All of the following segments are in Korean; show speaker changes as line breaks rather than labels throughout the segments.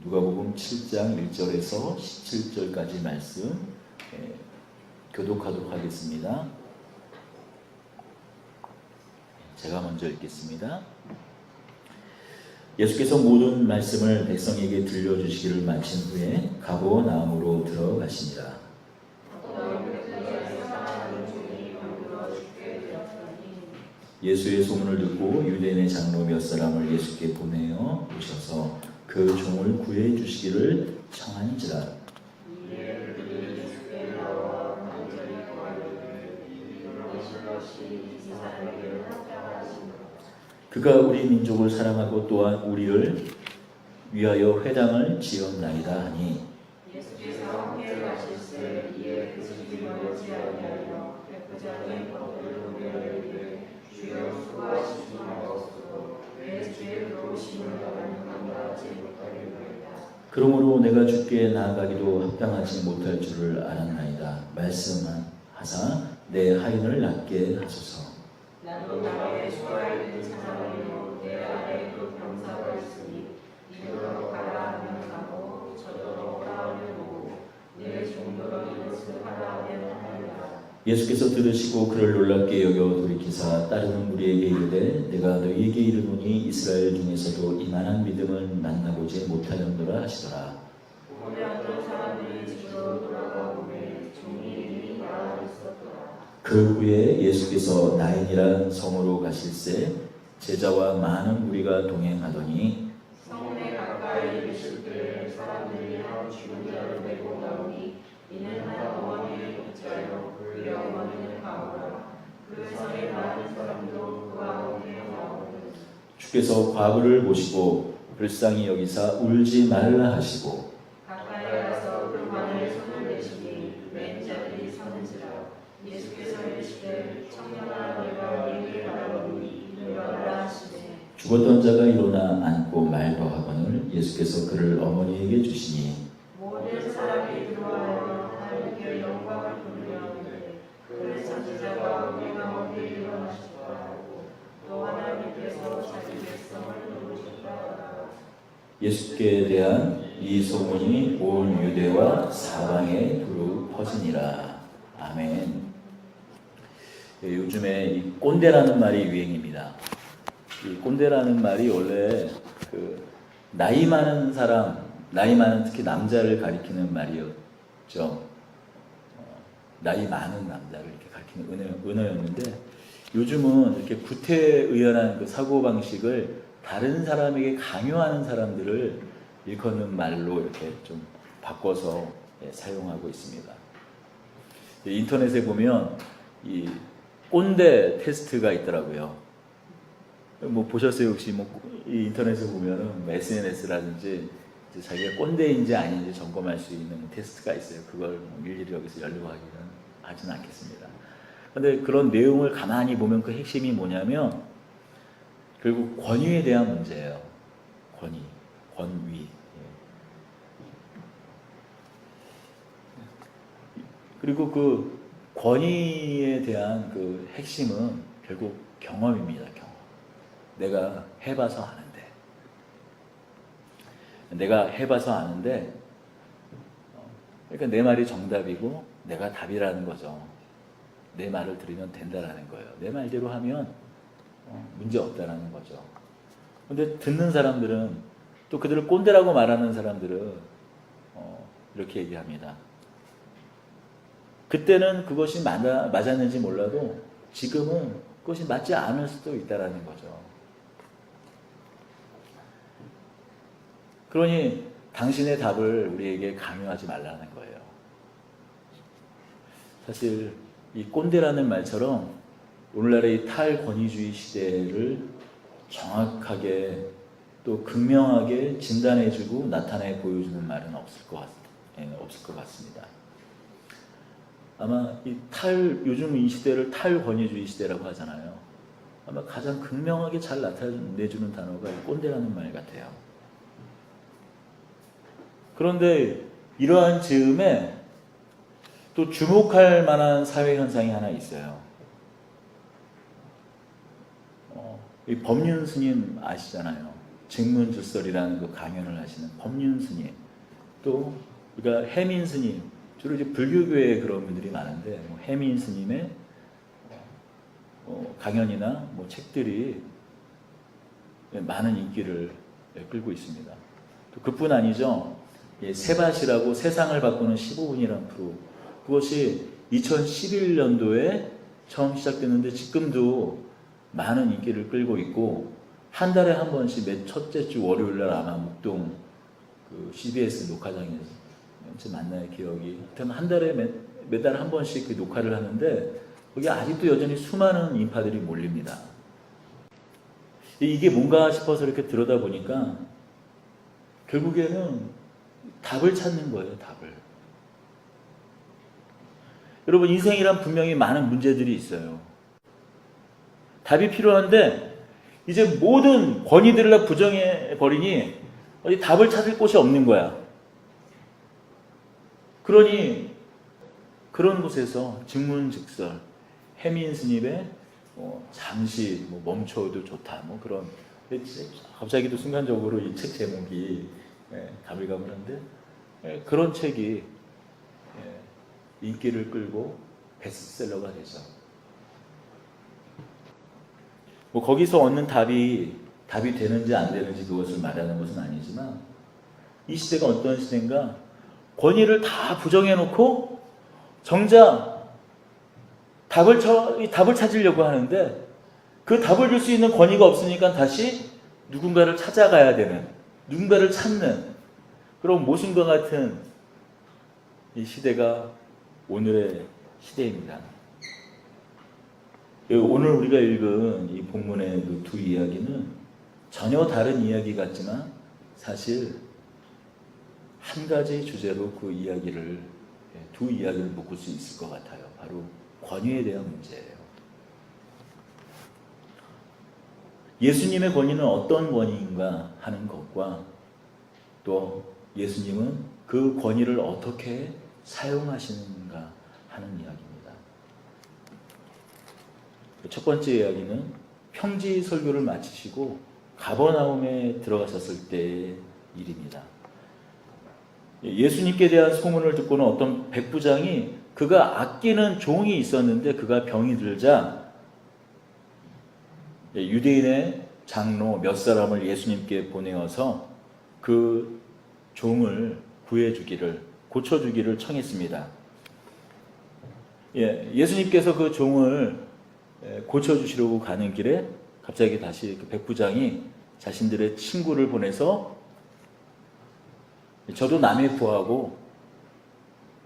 누가복음 7장 1절에서 17절까지 말씀 교독하도록 하겠습니다. 제가 먼저 읽겠습니다. 예수께서 모든 말씀을 백성에게 들려주시기를 마친 후에 가버나움으로 들어가시니라. 예수의 소문을 듣고 유대인의 장로 몇 사람을 예수께 보내어 오셔서 그 종을 구해 주시기를 청한지라. 그가 우리 민족을 사랑하고 또한 우리를 위하여 회당을 지었나이다 하니,
예수께서 함께 가실새 이에 그 집이 멀지 아니하여 백부장의 법을 우리에게 주여 수고하시옵소서 왜 주의 들어오심을 감당하지 못하겠나이다.
그러므로 내가 주께 나아가기도 합당하지 못할 줄을 알았나이다. 말씀하사 내 하인을 낫게 하소서.
나도 나의 수하에 있는 사람이요 내 아래 그 병사가 있으니 이리로 가라 하면 가고 저더러 오라 하면 오고 내 종들은 이것을 하라 하면 하리라.
예수께서 들으시고 그를 놀랍게 여겨 돌이키사 따르는 무리에게 이르되 내가 너희에게 이르노니 이스라엘 중에서도 이만한 믿음을 만나보지 못하였노라 하시더라.
오래 앉은 사람들이 집으로 돌아가오매 종이 이미 나아 있었더라.
그 후에 예수께서 나인이란 성으로 가실새 제자와 많은 무리가 동행하더니
성문에 가까이 이르실 때 사람들이 한 죽은 자를 메고 나오니 이는 한 어머니의 복자요 그의 어머니는 가오라. 그 성에 많은 사람도 그 가운데 나오니
주께서 과부를 보시고 불쌍히 여기사 울지 말라 하시고
가까이 가서 그 관을 손을 대시니 맨 자들이 서는지라. 예수께서 이르시되 청년아 내가 네게 말하노니 일어나라 하시되
죽었던 자가 일어나 앉고 말도 하거늘 예수께서 그를 어머니에게 주시니
모든 사람이 들어와여 하나님께 영광을 돌리려는데 그 선지자가 우리 가운데 일어나셨다 하고 또 하나님께서 자기 백성을 도우셨다 하라.
예수께 대한 이 소문이 온 유대와 사방에 두루 퍼지니라. 아멘. 요즘에 이 꼰대라는 말이 유행입니다. 이 꼰대라는 말이 원래 그 나이 많은 사람, 나이 많은 특히 남자를 가리키는 말이었죠. 나이 많은 남자를 이렇게 가리키는 은어였는데 요즘은 이렇게 구태의연한 그 사고 방식을 다른 사람에게 강요하는 사람들을 일컫는 말로 이렇게 좀 바꿔서 사용하고 있습니다. 인터넷에 보면 이 꼰대 테스트가 있더라고요. 뭐 보셨어요? 혹시 이 인터넷에 보면은 SNS라든지 자기가 꼰대인지 아닌지 점검할 수 있는 테스트가 있어요. 그걸 일일이 여기서 연구하기는 하지는 않겠습니다. 그런데 그런 내용을 가만히 보면 그 핵심이 뭐냐면 결국 권위에 대한 문제예요. 권위. 그리고 그 권위에 대한 그 핵심은 결국 경험입니다. 경험. 내가 해봐서 아는데 그러니까 내 말이 정답이고 내가 답이라는 거죠. 내 말을 들으면 된다라는 거예요. 내 말대로 하면 문제 없다라는 거죠. 근데 듣는 사람들은 또 그들을 꼰대라고 말하는 사람들은 이렇게 얘기합니다. 그때는 그것이 맞았는지 몰라도 지금은 그것이 맞지 않을 수도 있다라는 거죠. 그러니 당신의 답을 우리에게 강요하지 말라는 거예요. 사실 이 꼰대라는 말처럼 오늘날의 탈권위주의 시대를 정확하게 또 극명하게 진단해주고 나타내 보여주는 말은 없을 것 같습니다. 아마 요즘 이 시대를 탈권위주의 시대라고 하잖아요. 아마 가장 극명하게 잘 나타내주는 단어가 꼰대라는 말 같아요. 그런데 이러한 즈음에 또 주목할 만한 사회 현상이 하나 있어요. 이 법륜 스님 아시잖아요. 증문주설이라는 그 강연을 하시는 법륜 스님, 또 우리가 해민 스님, 주로 이제 불교교회에 그런 분들이 많은데 뭐 해민 스님의 강연이나 뭐 책들이 많은 인기를 끌고 있습니다. 또 그뿐 아니죠. 세밭이라고 세상을 바꾸는 15분이라는 프로, 그것이 2011년도에 처음 시작됐는데 지금도 많은 인기를 끌고 있고, 한 달에 한 번씩 매 첫째 주 월요일 날 아마 목동 그 CBS 녹화장에서 만날 기억이, 하여튼 한 달에 매달 한 번씩 그 녹화를 하는데 거기 아직도 여전히 수많은 인파들이 몰립니다. 이게 뭔가 싶어서 이렇게 들여다보니까 결국에는 답을 찾는 거예요, 답을. 여러분, 인생이란 분명히 많은 문제들이 있어요. 답이 필요한데 이제 모든 권위들을 다 부정해버리니 어디 답을 찾을 곳이 없는 거야. 그러니 그런 곳에서 증문즉설, 해민 스님의 잠시 멈춰도 좋다, 그런, 갑자기도 순간적으로 이 책 제목이 가물가물한데, 그런 책이 인기를 끌고 베스트셀러가 되죠. 거기서 얻는 답이 되는지 안 되는지 그것을 말하는 것은 아니지만, 이 시대가 어떤 시대인가, 권위를 다 부정해놓고 정작 답을 찾으려고 하는데, 그 답을 줄 수 있는 권위가 없으니까 다시 누군가를 찾아가야 되는, 누군가를 찾는 그런 모순과 같은 이 시대가 오늘의 시대입니다. 오늘 우리가 읽은 이 본문의 그 두 이야기는 전혀 다른 이야기 같지만 사실 한 가지 주제로 그 이야기를, 두 이야기를 묶을 수 있을 것 같아요. 바로 권위에 대한 문제예요. 예수님의 권위는 어떤 권위인가 하는 것과, 또 예수님은 그 권위를 어떻게 사용하시는가 하는 이야기입니다. 첫 번째 이야기는 평지 설교를 마치시고 가버나움에 들어가셨을 때의 일입니다. 예수님께 대한 소문을 듣고는 어떤 백부장이, 그가 아끼는 종이 있었는데 그가 병이 들자 유대인의 장로 몇 사람을 예수님께 보내어서 그 종을 구해주기를, 고쳐주기를 청했습니다. 예수님께서 그 종을 고쳐주시려고 가는 길에 갑자기 다시 그 백부장이 자신들의 친구를 보내서, 저도 남의 부하고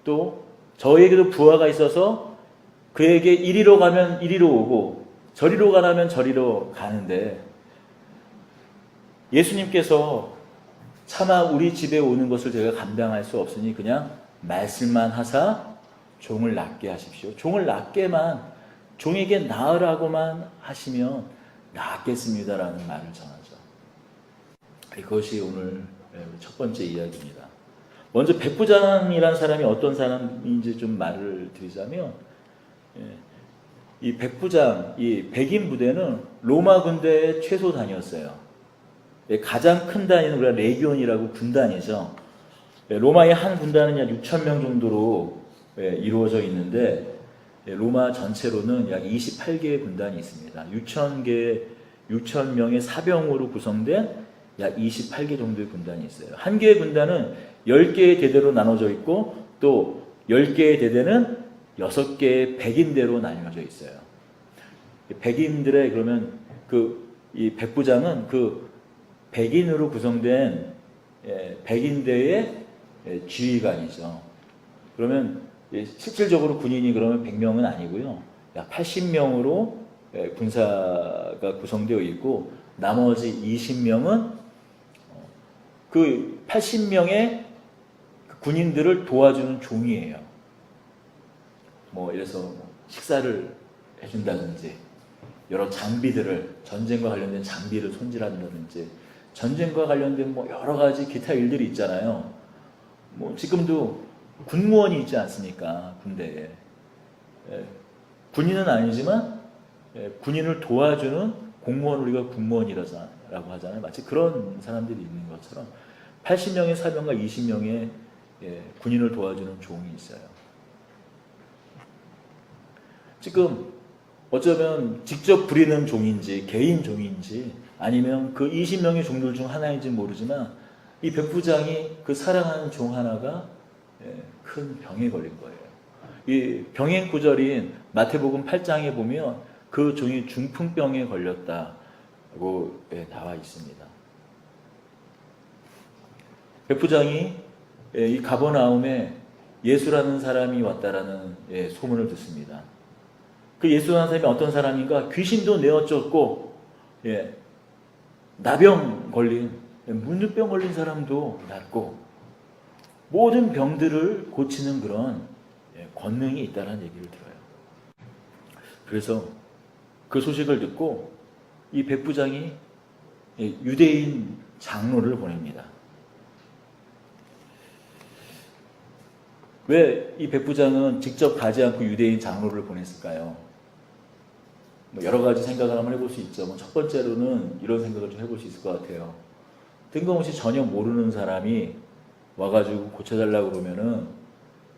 또 저에게도 부하가 있어서 그에게 이리로 가면 이리로 오고 저리로 가라면 저리로 가는데, 예수님께서 차마 우리 집에 오는 것을 제가 감당할 수 없으니 그냥 말씀만 하사 종을 낫게 하십시오. 종을 낫게만, 종에게 나으라고만 하시면 낫겠습니다라는 말을 전하죠. 그것이 오늘 첫 번째 이야기입니다. 먼저 백부장이라는 사람이 어떤 사람인지 좀 말을 드리자면, 이 백부장, 이 백인 부대는 로마 군대의 최소 단위였어요. 가장 큰 단위는 우리가 레기온이라고 군단이죠. 로마의 한 군단은 약 6,000명 정도로 이루어져 있는데, 로마 전체로는 약 28개의 군단이 있습니다. 6,000명의 사병으로 구성된 약 28개 정도의 군단이 있어요. 한 개의 군단은 10개의 대대로 나눠져 있고, 또 10개의 대대는 6개의 백인대로 나뉘어져 있어요. 백인들의, 그러면 이 백부장은 그 백인으로 구성된 백인대의 지휘관이죠. 그러면 실질적으로 군인이 그러면 100명은 아니고요. 약 80명으로 군사가 구성되어 있고, 나머지 20명은 그 80명의 군인들을 도와주는 종이에요. 이래서 식사를 해준다든지, 여러 장비들을, 전쟁과 관련된 장비를 손질한다든지, 전쟁과 관련된 여러 가지 기타 일들이 있잖아요. 지금도 군무원이 있지 않습니까? 군대에. 군인은 아니지만 군인을 도와주는 공무원, 우리가 군무원이라서 사병이라고 하잖아요. 마치 그런 사람들이 있는 것처럼 80명의 사병과 20명의 군인을 도와주는 종이 있어요. 지금 어쩌면 직접 부리는 종인지 개인 종인지 아니면 그 20명의 종들 중 하나인지 모르지만 이 백부장이 그 사랑하는 종 하나가 큰 병에 걸린 거예요. 이 병행 구절인 마태복음 8장에 보면 그 종이 중풍병에 걸렸다고 나와 있습니다. 백부장이 이 가버나움에 예수라는 사람이 왔다라는 소문을 듣습니다. 그 예수라는 사람이 어떤 사람인가? 귀신도 내어쫓고 나병 걸린 문둥병 걸린 사람도 낫고 모든 병들을 고치는 그런 권능이 있다는 얘기를 들어요. 그래서 그 소식을 듣고 이 백부장이 유대인 장로를 보냅니다. 왜 이 백부장은 직접 가지 않고 유대인 장로를 보냈을까요? 여러 가지 생각을 한번 해볼 수 있죠. 첫 번째로는 이런 생각을 좀 해볼 수 있을 것 같아요. 뜬금없이 전혀 모르는 사람이 와가지고 고쳐달라고 그러면은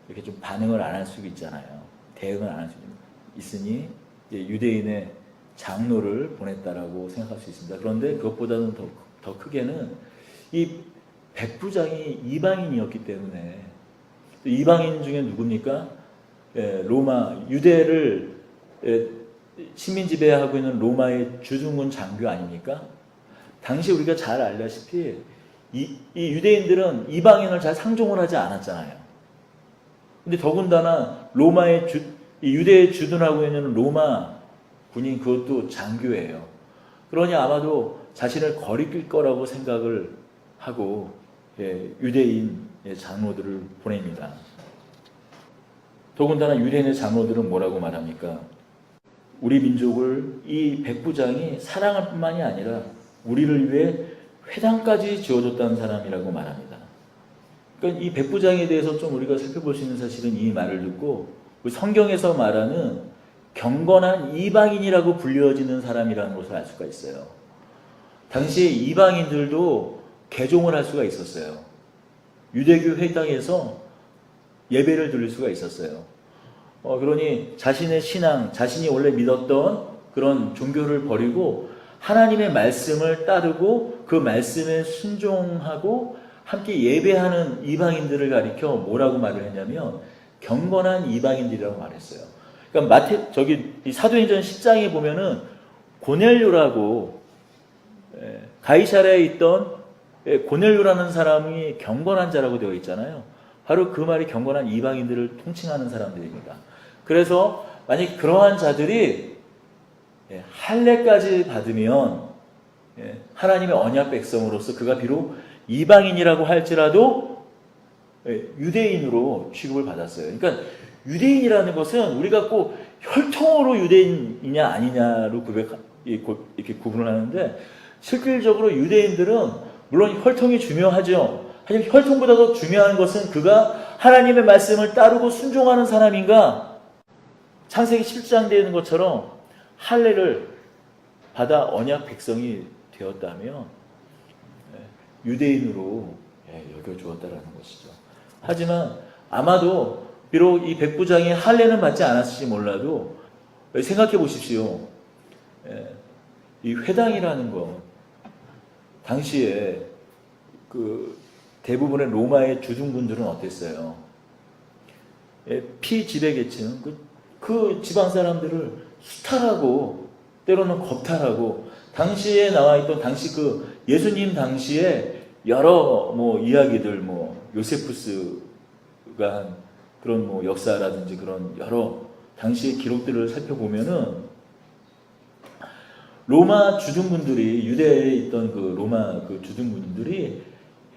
이렇게 좀 반응을 안 할 수 있잖아요. 대응을 안 할 수 있으니 유대인의 장로를 보냈다라고 생각할 수 있습니다. 그런데 그것보다는 더 크게는 이 백부장이 이방인이었기 때문에 이방인 중에 누굽니까? 로마 유대를 식민 지배하고 있는 로마의 주둔군 장교 아닙니까? 당시 우리가 잘 알다시피 이 유대인들은 이방인을 잘 상종을 하지 않았잖아요. 근데 더군다나 로마의 유대에 주둔하고 있는 로마 군인 그것도 장교예요. 그러니 아마도 자신을 거리낄 거라고 생각을 하고 유대인 장로들을 보냅니다. 더군다나 유대인의 장로들은 뭐라고 말합니까? 우리 민족을 이 백부장이 사랑할 뿐만이 아니라 우리를 위해 회당까지 지어줬다는 사람이라고 말합니다. 그러니까 이 백부장에 대해서 좀 우리가 살펴볼 수 있는 사실은 이 말을 듣고 성경에서 말하는 경건한 이방인이라고 불려지는 사람이라는 것을 알 수가 있어요. 당시에 이방인들도 개종을 할 수가 있었어요. 유대교 회당에서 예배를 드릴 수가 있었어요. 그러니 자신의 신앙, 자신이 원래 믿었던 그런 종교를 버리고 하나님의 말씀을 따르고 그 말씀에 순종하고 함께 예배하는 이방인들을 가리켜 뭐라고 말을 했냐면 경건한 이방인들이라고 말했어요. 그러니까 이 사도행전 10장에 보면은 고넬료라고 가이사랴에 있던 고넬료라는 사람이 경건한 자라고 되어 있잖아요. 바로 그 말이 경건한 이방인들을 통칭하는 사람들입니다. 그래서 만약 그러한 자들이 할례까지 받으면 하나님의 언약 백성으로서 그가 비록 이방인이라고 할지라도 유대인으로 취급을 받았어요. 그러니까 유대인이라는 것은 우리가 꼭 혈통으로 유대인이냐 아니냐로 이렇게 구분을 하는데 실질적으로 유대인들은 물론 혈통이 중요하죠. 하지만 혈통보다 더 중요한 것은 그가 하나님의 말씀을 따르고 순종하는 사람인가. 창세기 7장 되어 있는 것처럼 할례를 받아 언약 백성이 되었다면 유대인으로 여겨주었다라는 것이죠. 하지만 아마도 비록 이 백부장이 할례는 받지 않았을지 몰라도 생각해 보십시오. 이 회당이라는 것 당시에 그 대부분의 로마의 주둔군들은 어땠어요? 피지배계층 그 지방 사람들을 수탈하고 때로는 겁탈하고 당시에 나와 있던 당시 그 예수님 당시에 여러 이야기들 요세푸스가 한 그런 역사라든지 그런 여러 당시의 기록들을 살펴보면은 로마 주둔군들이 유대에 있던 그 로마 그 주둔군들이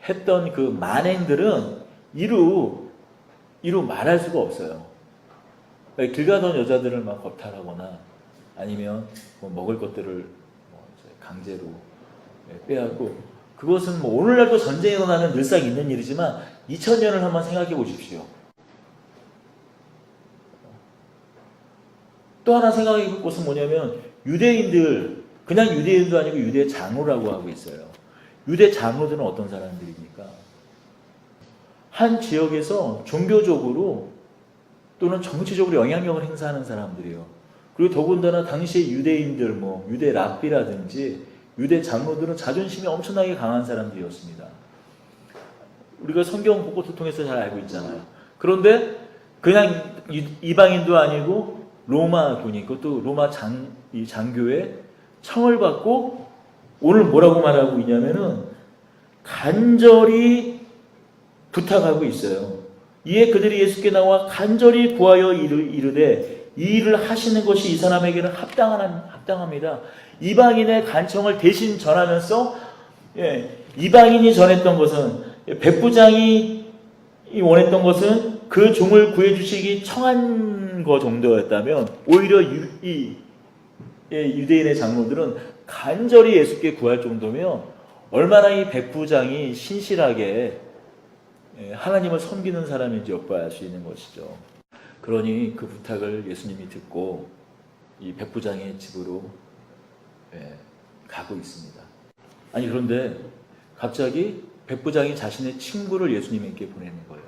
했던 그 만행들은 이루 말할 수가 없어요. 길 가던 여자들을 막 겁탈하거나 아니면 먹을 것들을 강제로 빼앗고 그것은 오늘날도 전쟁이 일어나면 늘상 있는 일이지만 2000년을 한번 생각해 보십시오. 또 하나 생각해 볼 것은 뭐냐면 유대인들 그냥 유대인도 아니고 유대 장로라고 하고 있어요. 유대 장로들은 어떤 사람들입니까? 한 지역에서 종교적으로 또는 정치적으로 영향력을 행사하는 사람들이에요. 그리고 더군다나 당시의 유대인들, 유대 랍비라든지 유대 장로들은 자존심이 엄청나게 강한 사람들이었습니다. 우리가 성경 곳곳을 통해서 잘 알고 있잖아요. 그런데 그냥 이방인도 아니고 로마군이, 그것도 로마 장교의 청을 받고 오늘 뭐라고 말하고 있냐면은 간절히 부탁하고 있어요. 이에 그들이 예수께 나와 간절히 구하여 이르되 이 일을 하시는 것이 이 사람에게는 합당합니다. 이방인의 간청을 대신 전하면서 이방인이 전했던 것은, 백부장이 원했던 것은 그 종을 구해주시기 청한 거 정도였다면 오히려 유대인의 장로들은 간절히 예수께 구할 정도면 얼마나 이 백부장이 신실하게 하나님을 섬기는 사람인지 엿봐야 할 수 있는 것이죠. 그러니 그 부탁을 예수님이 듣고 이 백부장의 집으로 가고 있습니다. 아니 그런데 갑자기 백부장이 자신의 친구를 예수님에게 보내는 거예요.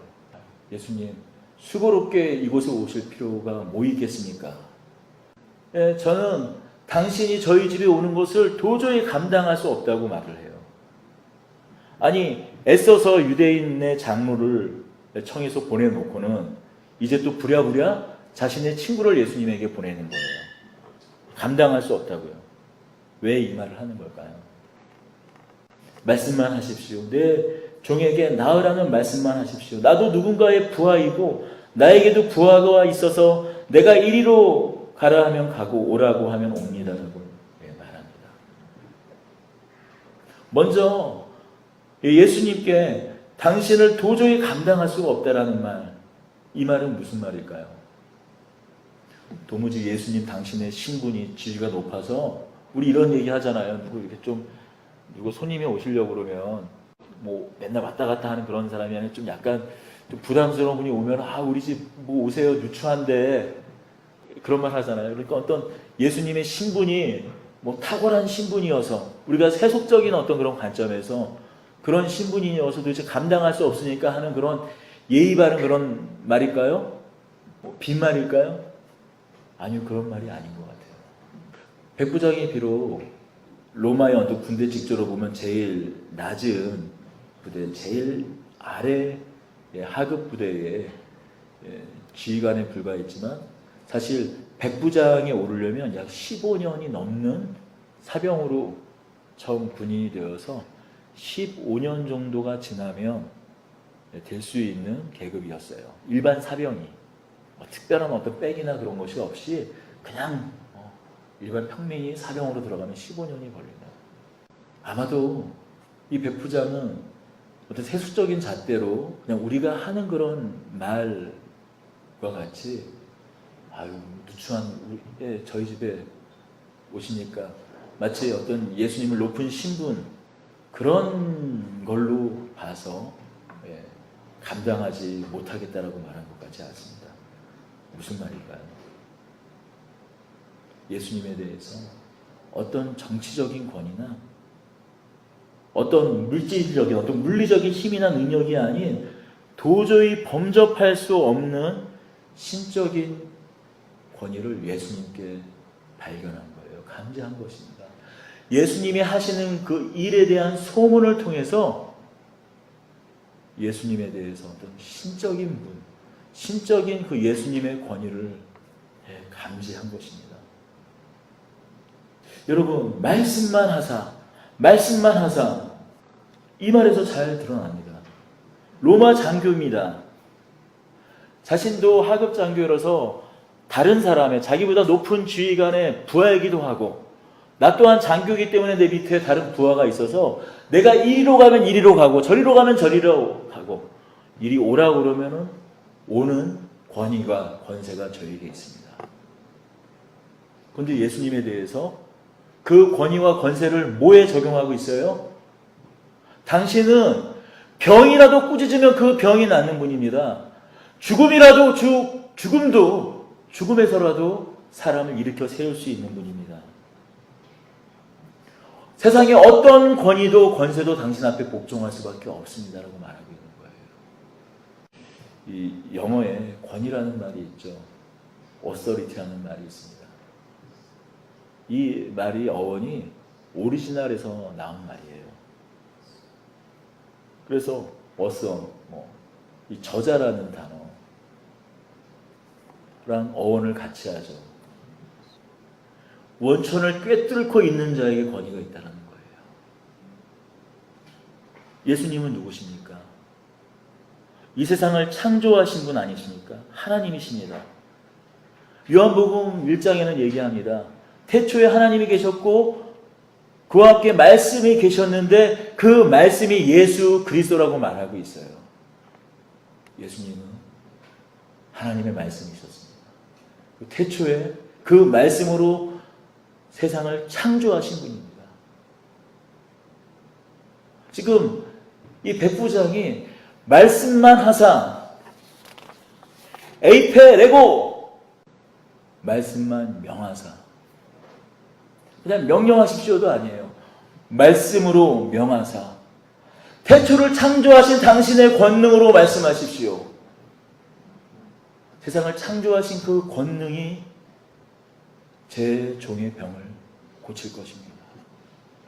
예수님, 수고롭게 이곳에 오실 필요가 뭐 있겠습니까? 저는 당신이 저희 집에 오는 것을 도저히 감당할 수 없다고 말을 해요. 아니 애써서 유대인의 장로를 청해서 보내놓고는 이제 또 부랴부랴 자신의 친구를 예수님에게 보내는 거예요. 감당할 수 없다고요. 왜 이 말을 하는 걸까요? 말씀만 하십시오. 내 종에게 나으라는 말씀만 하십시오. 나도 누군가의 부하이고 나에게도 부하가 있어서 내가 이리로 가라 하면 가고 오라고 하면 옵니다라고 말합니다. 먼저 예수님께 당신을 도저히 감당할 수가 없다라는 말, 이 말은 무슨 말일까요? 도무지 예수님 당신의 신분이 지위가 높아서, 우리 이런 얘기 하잖아요. 누구 손님이 오시려고 그러면 맨날 왔다 갔다 하는 그런 사람이 아니라 좀 약간 좀 부담스러운 분이 오면 우리 집 오세요, 누추한데, 그런 말 하잖아요. 그러니까 어떤 예수님의 신분이 탁월한 신분이어서, 우리가 세속적인 어떤 그런 관점에서 그런 신분이어서 도대체 감당할 수 없으니까 하는 그런 예의 바른 그런 말일까요? 빈말일까요? 아니요, 그런 말이 아닌 것 같아요. 백부장이 비록 로마의 어떤 군대 직조로 보면 제일 낮은 부대, 제일 아래 하급 부대의 지휘관에 불과했지만, 사실 백부장에 오르려면 약 15년이 넘는 사병으로 처음 군인이 되어서 15년 정도가 지나면 될 수 있는 계급이었어요. 일반 사병이 특별한 어떤 백이나 그런 것이 없이 그냥 일반 평민이 사병으로 들어가면 15년이 걸린다. 아마도 이 백부장은 어떤 세속적인 잣대로 그냥 우리가 하는 그런 말과 같이 누추한 저희 집에 오시니까 마치 어떤 예수님을 높은 신분, 그런 걸로 봐서 감당하지 못하겠다라고 말한 것 같지 않습니다. 무슨 말일까요? 예수님에 대해서 어떤 정치적인 권위나 어떤 물질적인, 어떤 물리적인 힘이나 능력이 아닌 도저히 범접할 수 없는 신적인 권위를 예수님께 발견한 거예요. 감지한 것입니다. 예수님이 하시는 그 일에 대한 소문을 통해서 예수님에 대해서 어떤 신적인 분, 신적인 그 예수님의 권위를 감지한 것입니다. 여러분, 말씀만 하사 이 말에서 잘 드러납니다. 로마 장교입니다. 자신도 하급 장교라서 다른 사람의, 자기보다 높은 지휘관의 부하이기도 하고, 나 또한 장교이기 때문에 내 밑에 다른 부하가 있어서 내가 이리로 가면 이리로 가고 저리로 가면 저리로 가고, 이리 오라고 그러면은 오는 권위가, 권세가 저에게 있습니다. 그런데 예수님에 대해서 그 권위와 권세를 뭐에 적용하고 있어요? 당신은 병이라도 꾸짖으면 그 병이 낫는 분입니다. 죽음이라도 죽음에서라도 사람을 일으켜 세울 수 있는 분입니다. 세상에 어떤 권위도 권세도 당신 앞에 복종할 수밖에 없습니다라고 말하고 있는 거예요. 이 영어에 권위라는 말이 있죠. authority라는 말이 있습니다. 이 말이 어원이 오리지널에서 나온 말이에요. 그래서 author, 이 저자라는 단어랑 어원을 같이 하죠. 원천을 꿰뚫고 있는 자에게 권위가 있다는 거예요. 예수님은 누구십니까? 이 세상을 창조하신 분 아니십니까? 하나님이십니다. 요한복음 1장에는 얘기합니다. 태초에 하나님이 계셨고 그와 함께 말씀이 계셨는데 그 말씀이 예수 그리스도라고 말하고 있어요. 예수님은 하나님의 말씀이셨습니다. 태초에 그 말씀으로 세상을 창조하신 분입니다. 지금 이 백부장이 말씀만 하사 에이페 레고 말씀만 명하사 그냥 명령하십시오도 아니에요. 말씀으로 명하사 태초를 창조하신 당신의 권능으로 말씀하십시오. 세상을 창조하신 그 권능이 제 종의 병을 고칠 것입니다.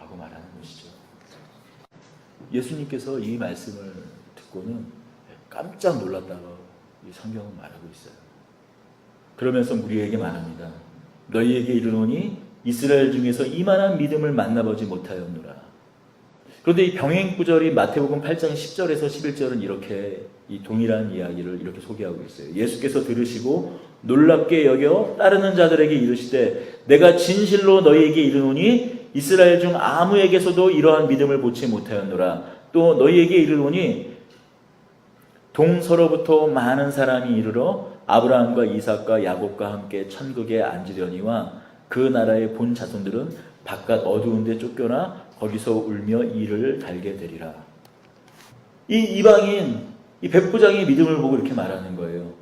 라고 말하는 것이죠. 예수님께서 이 말씀을 듣고는 깜짝 놀랐다고 이 성경은 말하고 있어요. 그러면서 우리에게 말합니다. 너희에게 이르노니 이스라엘 중에서 이만한 믿음을 만나보지 못하였노라. 그런데 이 병행 구절이 마태복음 8장 10절에서 11절은 이렇게 이 동일한 이야기를 이렇게 소개하고 있어요. 예수께서 들으시고 놀랍게 여겨 따르는 자들에게 이르시되 내가 진실로 너희에게 이르노니 이스라엘 중 아무에게서도 이러한 믿음을 보지 못하였노라. 또 너희에게 이르노니 동서로부터 많은 사람이 이르러 아브라함과 이삭과 야곱과 함께 천국에 앉으려니와 그 나라의 본 자손들은 바깥 어두운 데 쫓겨나 거기서 울며 이를 갈게 되리라. 이 이방인, 이 백부장의 믿음을 보고 이렇게 말하는 거예요.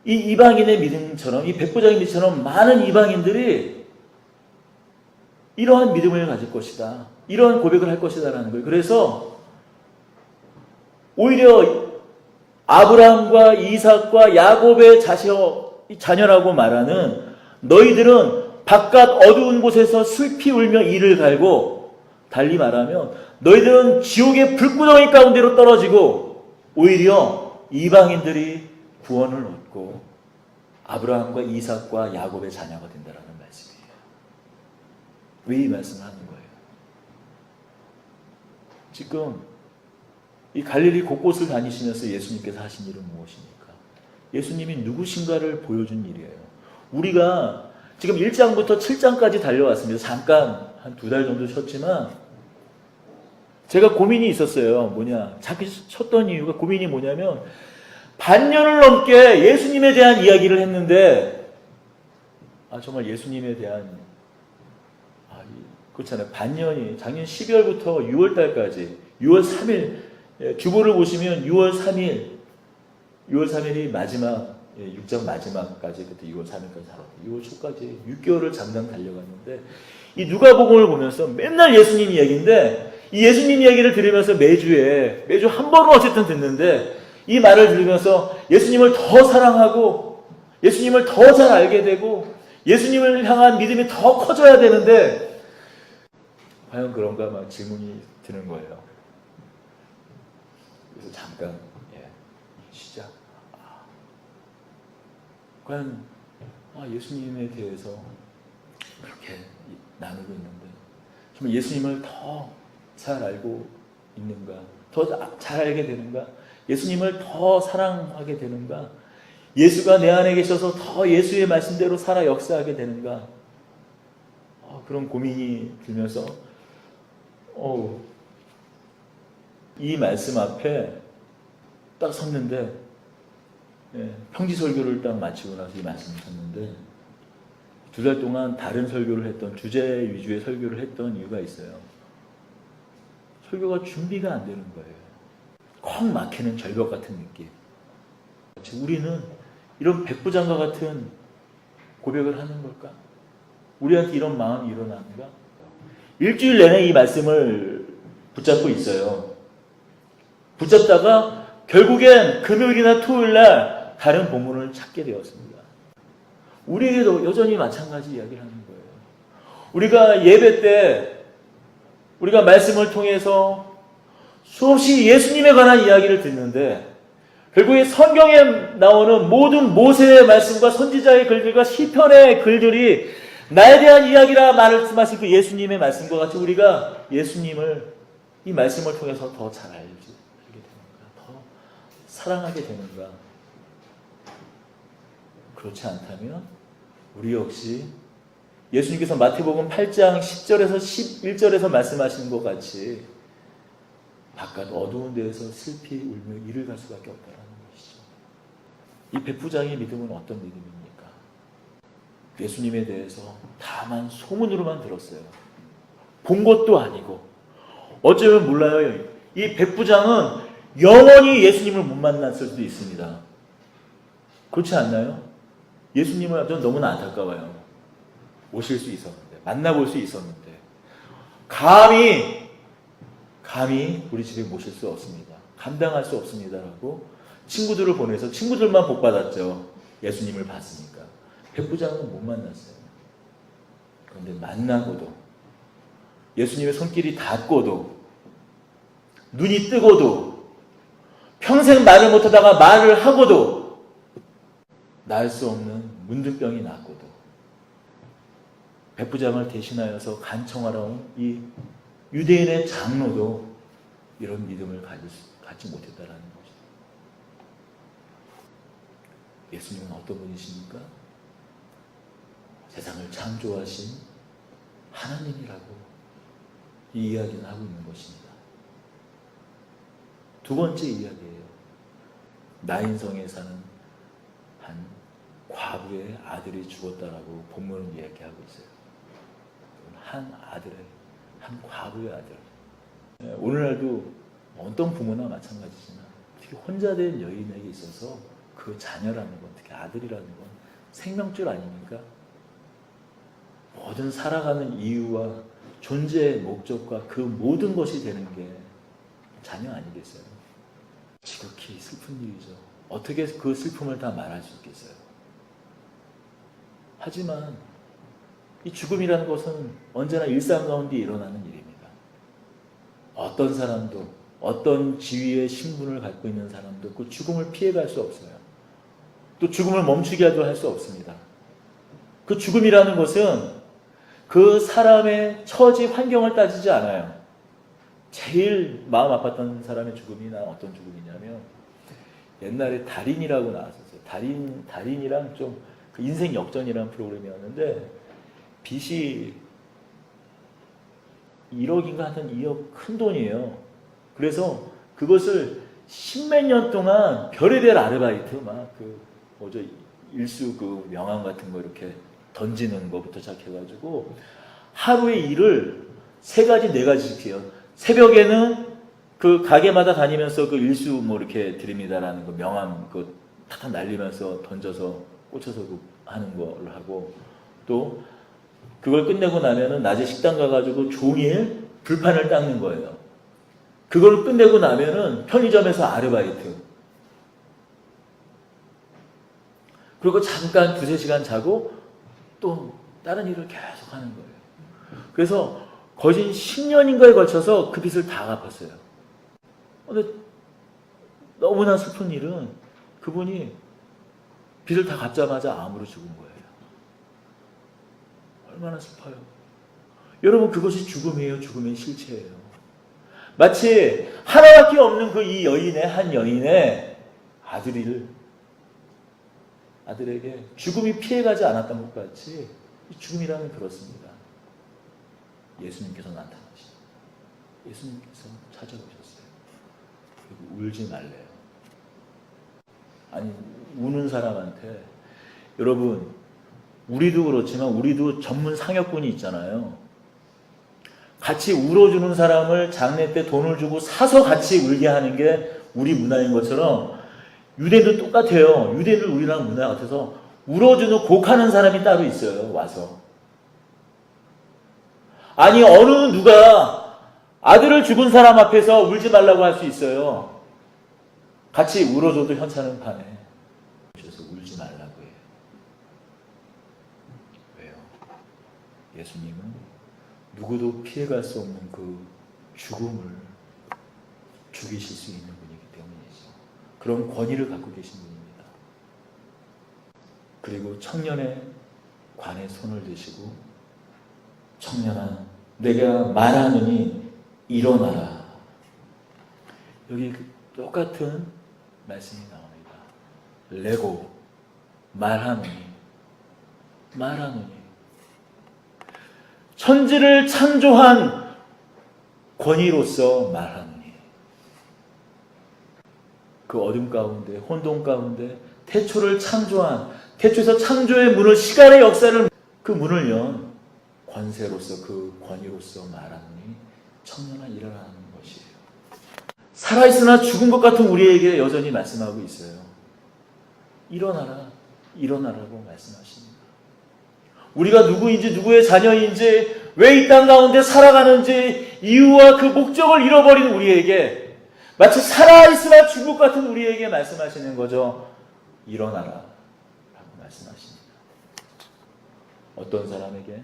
이 이방인의 믿음처럼, 이 백부장의 믿음처럼 많은 이방인들이 이러한 믿음을 가질 것이다. 이러한 고백을 할 것이다라는 거예요. 그래서 오히려 아브라함과 이삭과 야곱의 자녀라고 말하는 너희들은 바깥 어두운 곳에서 슬피 울며 이를 갈고 달리 말하면 너희들은 지옥의 불구덩이 가운데로 떨어지고 오히려 이방인들이 구원을 얻고 아브라함과 이삭과 야곱의 자녀가 된다는 말씀이에요. 왜 이 말씀을 하는 거예요? 지금 이 갈릴리 곳곳을 다니시면서 예수님께서 하신 일은 무엇입니까? 예수님이 누구신가를 보여준 일이에요. 우리가 지금 1장부터 7장까지 달려왔습니다. 잠깐 한 2달 정도 쉬었지만 제가 고민이 있었어요. 자기 쉬었던 이유가 고민이 뭐냐면 반년을 넘게 예수님에 대한 이야기를 했는데 정말 예수님에 대한 그렇잖아요. 반년이 작년 12월부터 6월 달까지 6월 3일 주보를 보시면 6월 3일이 마지막 6장 마지막까지 그때 6월 3일까지 살았고 6월 초까지 6개월을 잠깐 달려갔는데 이 누가복음을 보면서 맨날 예수님 이야기인데 이 예수님 이야기를 들으면서 매주 한 번은 어쨌든 듣는데 이 말을 들으면서 예수님을 더 사랑하고 예수님을 더 잘 알게 되고 예수님을 향한 믿음이 더 커져야 되는데 과연 그런가 막 질문이 드는 거예요. 그래서 잠깐 쉬자. 과연 예수님에 대해서 그렇게 나누고 있는데 정말 예수님을 더 잘 알고 있는가? 더 잘 알게 되는가? 예수님을 더 사랑하게 되는가? 예수가 내 안에 계셔서 더 예수의 말씀대로 살아 역사하게 되는가? 그런 고민이 들면서 이 말씀 앞에 딱 섰는데 평지 설교를 딱 마치고 나서 이 말씀을 섰는데 2달 동안 다른 설교를 했던 주제 위주의 설교를 했던 이유가 있어요. 설교가 준비가 안 되는 거예요. 콱 막히는 절벽 같은 느낌. 우리는 이런 백부장과 같은 고백을 하는 걸까? 우리한테 이런 마음이 일어나는가? 일주일 내내 이 말씀을 붙잡고 있어요. 붙잡다가 결국엔 금요일이나 토요일날 다른 본문을 찾게 되었습니다. 우리에게도 여전히 마찬가지 이야기를 하는 거예요. 우리가 예배 때 우리가 말씀을 통해서 수없이 예수님에 관한 이야기를 듣는데 결국에 성경에 나오는 모든 모세의 말씀과 선지자의 글들과 시편의 글들이 나에 대한 이야기라 말씀하신 그 예수님의 말씀과 같이 우리가 예수님을 이 말씀을 통해서 더 잘 알게 되는가, 더 사랑하게 되는가. 그렇지 않다면 우리 역시 예수님께서 마태복음 8장 10절에서 11절에서 말씀하시는 것 같이 바깥 어두운 데에서 슬피 울며 이를 갈 수밖에 없다는 것이죠. 이 백부장의 믿음은 어떤 믿음입니까? 예수님에 대해서 다만 소문으로만 들었어요. 본 것도 아니고 어쩌면 몰라요. 이 백부장은 영원히 예수님을 못 만났을 수도 있습니다. 그렇지 않나요? 예수님을 전 너무나 안타까워요. 오실 수 있었는데, 만나볼 수 있었는데 감히 우리 집에 모실 수 없습니다. 감당할 수 없습니다라고 친구들을 보내서 친구들만 복받았죠. 예수님을 봤으니까. 백부장은 못 만났어요. 그런데 만나고도 예수님의 손길이 닿고도 눈이 뜨고도 평생 말을 못하다가 말을 하고도 나을 수 없는 문둥병이 났고도 백부장을 대신하여서 간청하러 온 이 유대인의 장로도 이런 믿음을 갖지 못했다라는 거죠. 예수님은 어떤 분이십니까? 세상을 창조하신 하나님이라고 이 이야기는 하고 있는 것입니다. 두 번째 이야기예요. 나인성에 사는 한 과부의 아들이 죽었다라고 본문은 이야기하고 있어요. 한 과부의 아들. 오늘날도 어떤 부모나 마찬가지지만 특히 혼자 된 여인에게 있어서 그 자녀라는 건, 특히 아들이라는 건 생명줄 아닙니까? 모든 살아가는 이유와 존재의 목적과 그 모든 것이 되는 게 자녀 아니겠어요? 지극히 슬픈 일이죠. 어떻게 그 슬픔을 다 말할 수 있겠어요? 하지만 이 죽음이라는 것은 언제나 일상 가운데 일어나는 일입니다. 어떤 사람도, 어떤 지위의 신분을 갖고 있는 사람도 그 죽음을 피해갈 수 없어요. 또 죽음을 멈추게 할 수 없습니다. 그 죽음이라는 것은 그 사람의 처지, 환경을 따지지 않아요. 제일 마음 아팠던 사람의 죽음이 난 어떤 죽음이냐면 옛날에 달인이라고 나왔었어요. 달인이랑 좀 그 인생 역전이라는 프로그램이었는데 빚이 1억인가 하여튼 2억 큰 돈이에요. 그래서 그것을 십몇 년 동안 별의별 아르바이트 일수 그 명함 같은 거 이렇게 던지는 것부터 시작해가지고 하루에 일을 3가지, 4가지씩 해요. 새벽에는 그 가게마다 다니면서 그 일수 이렇게 드립니다라는 거 명함 탁탁 날리면서 던져서 꽂혀서 하는 걸 하고 또 그걸 끝내고 나면은 낮에 식당 가가지고 종일 불판을 닦는 거예요. 그걸 끝내고 나면은 편의점에서 아르바이트. 그리고 잠깐 2-3시간 자고 또 다른 일을 계속 하는 거예요. 그래서 거진 10년인가에 걸쳐서 그 빚을 다 갚았어요. 근데 너무나 슬픈 일은 그분이 빚을 다 갚자마자 암으로 죽은 거예요. 얼마나 슬퍼요. 여러분, 그것이 죽음이에요. 죽음의 실체예요. 마치 하나밖에 없는 한 여인의 아들에게 죽음이 피해가지 않았던 것 같이 죽음이라는 그렇습니다. 예수님께서 나타나시죠. 예수님께서 찾아오셨어요. 그리고 울지 말래요. 아니, 우는 사람한테, 여러분, 우리도 그렇지만 우리도 전문 상여꾼이 있잖아요. 같이 울어주는 사람을 장례 때 돈을 주고 사서 같이 울게 하는 게 우리 문화인 것처럼 유대도 똑같아요. 유대들 우리랑 문화 같아서 울어주는 곡하는 사람이 따로 있어요. 와서 아니 어느 누가 아들을 죽은 사람 앞에서 울지 말라고 할 수 있어요? 같이 울어줘도 현찮은 판에 그래서 울지 말라고 해요. 왜요? 예수님은 누구도 피해갈 수 없는 그 죽음을 죽이실 수 있는 분이기 때문이죠. 그런 권위를 갖고 계신 분입니다. 그리고 청년의 관에 손을 대시고 청년아 내가 말하느니 일어나라. 여기 똑같은 말씀이 나옵니다. 레고 말하느니 천지를 창조한 권위로서 말하느니 그 어둠 가운데 혼돈 가운데 태초를 창조한 태초에서 창조의 문을 시간의 역사를 그 문을 연 권세로서 그 권위로서 말하느니 청년아 일어나는 것이에요. 살아있으나 죽은 것 같은 우리에게 여전히 말씀하고 있어요. 일어나라, 일어나라고 말씀하십니다. 우리가 누구인지 누구의 자녀인지 왜 이 땅 가운데 살아가는지 이유와 그 목적을 잃어버린 우리에게 마치 살아있으나 죽은 것 같은 우리에게 말씀하시는 거죠. 일어나라 라고 말씀하십니다. 어떤 사람에게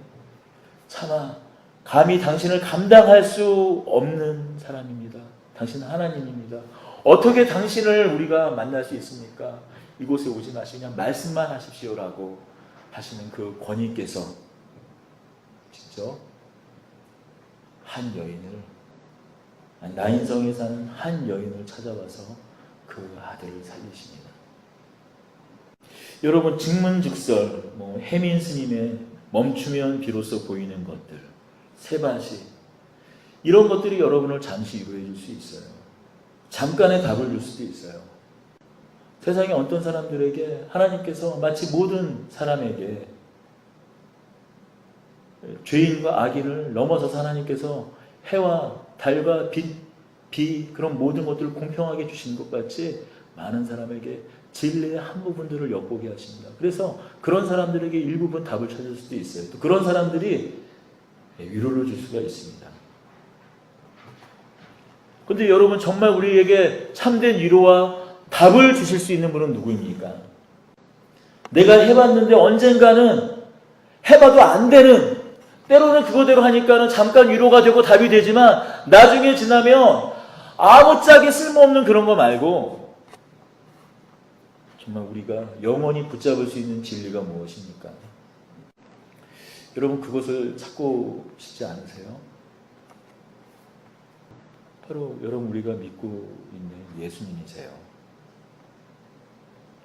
차마 감히 당신을 감당할 수 없는 사람입니다. 당신은 하나님입니다. 어떻게 당신을 우리가 만날 수 있습니까? 이곳에 오지 마시고 그냥 말씀만 하십시오라고 하시는 그 권위께서 직접 한 여인을 나인성에 사는 한 여인을 찾아와서 그 아들을 살리십니다. 여러분 직문즉설 해민 스님의 멈추면 비로소 보이는 것들 세바시 이런 것들이 여러분을 잠시 위로해 줄 수 있어요. 잠깐의 답을 줄 수도 있어요. 세상에 어떤 사람들에게 하나님께서 마치 모든 사람에게 죄인과 악인을 넘어서서 하나님께서 해와 달과 빛, 비 그런 모든 것들을 공평하게 주신 것 같이 많은 사람에게 진리의 한 부분들을 엿보게 하십니다. 그래서 그런 사람들에게 일부분 답을 찾을 수도 있어요. 또 그런 사람들이 위로를 줄 수가 있습니다. 그런데 여러분 정말 우리에게 참된 위로와 답을 주실 수 있는 분은 누구입니까? 내가 해봤는데 언젠가는 해봐도 안 되는 때로는 그거대로 하니까는 잠깐 위로가 되고 답이 되지만 나중에 지나면 아무짝에 쓸모없는 그런 거 말고 정말 우리가 영원히 붙잡을 수 있는 진리가 무엇입니까? 여러분 그것을 찾고 싶지 않으세요? 바로 여러분 우리가 믿고 있는 예수님이세요.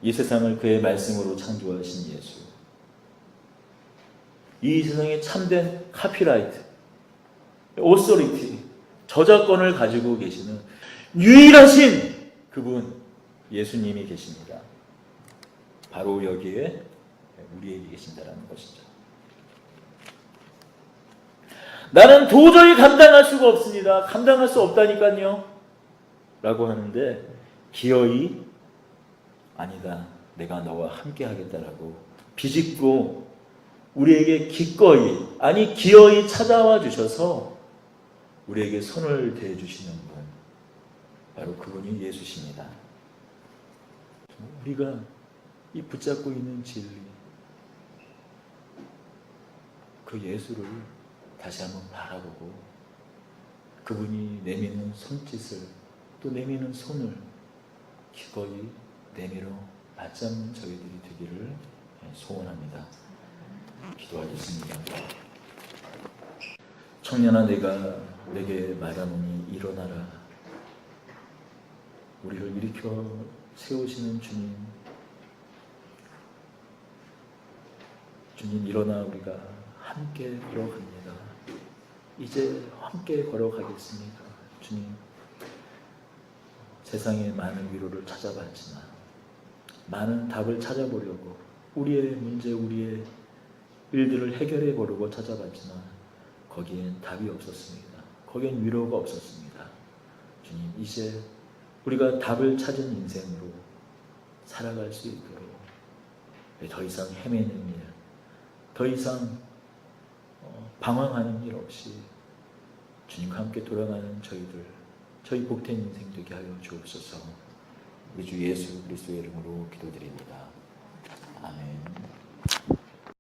이 세상을 그의 말씀으로 창조하신 예수. 이 세상에 참된 카피라이트, 오소리티, 저작권을 가지고 계시는 유일하신 그분 예수님이 계십니다. 바로 여기에 우리에게 계신다는 것이죠. 나는 도저히 감당할 수가 없습니다. 감당할 수 없다니까요. 라고 하는데 기어이 아니다. 내가 너와 함께 하겠다라고 비집고 우리에게 기꺼이 아니 기어이 찾아와 주셔서 우리에게 손을 대주시는 분 바로 그분이 예수십니다. 우리가 이 붙잡고 있는 진리 그 예수를 다시 한번 바라보고 그분이 내미는 손짓을 또 내미는 손을 기꺼이 내밀어 맞잡는 저희들이 되기를 소원합니다. 기도하겠습니다. 청년아 내가 내게 말하노니 일어나라. 우리를 일으켜 세우시는 주님, 주님 일어나 우리가 함께 걸어갑니다. 이제 함께 걸어가겠습니다. 주님, 세상에 많은 위로를 찾아봤지만 많은 답을 찾아보려고 우리의 문제, 우리의 일들을 해결해 보려고 찾아봤지만 거기엔 답이 없었습니다. 거기엔 위로가 없었습니다. 주님, 이제 우리가 답을 찾은 인생으로 살아갈 수 있도록 더 이상 헤매는 일, 더 이상 방황하는 일 없이 주님과 함께 돌아가는 저희 복된 인생 되게 하여 주옵소서. 우리 주 예수 그리스도의 이름으로 기도드립니다.